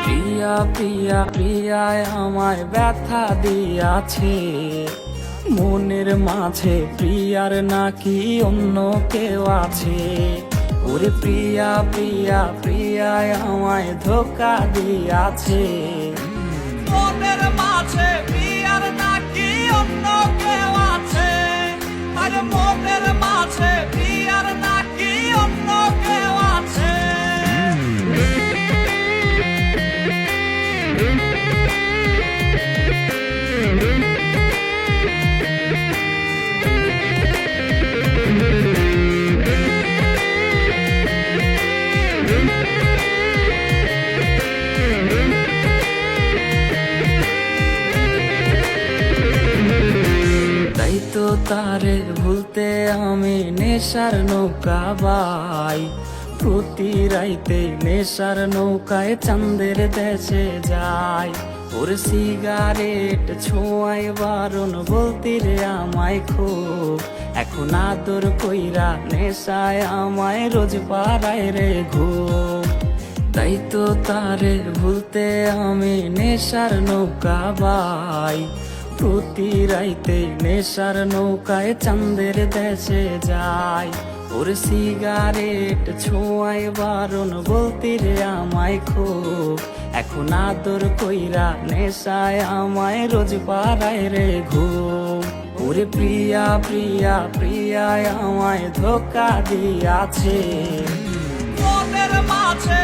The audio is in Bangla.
প্রিয়া প্রিয়া প্রিয়ায় আমায় ব্যথা দিয়াছে, মনের মাঝে প্রিয়ার নাকি অন্য কেউ আছে। ওরে প্রিয়া প্রিয়া প্রিয়ায় আমায় ধোকা দিয়াছে, মনের মাঝে প্রিয়ার নাকি অন্য কেউ আছে। আরে মনের মাঝে প্রিয়ার নাকি অন্য কেউ আছে। তাই তো তারে ভুলতে আমি নেশার নৌকা বাই, প্রতি রাইতে নেশার নৌকায় চাঁদের দেশে যাই। ওর সিগারেট ছোঁয়ায় বারণ বলতি রে আমায় খুব, এখন আদর কইরা নেশায় আমায় রোজ পাড়ায় রে ঘুম। তাই তো তারে ভুলতে আমি নেশার নৌকা বাই, প্রতি রাইতে নেশার নৌকায় চাঁদের দেশে যাই। ওর সিগারেট ছোঁয়ায় বারণ বলতি রে আমায় খুব, এখন আদর কইরা নেশায় আমায় রোজ পাড়ায় রে ঘুম। ওরে প্রিয়া প্রিয়া প্রিয়ায় আমায় ধোকা দিয়াছে, মনের মাঝে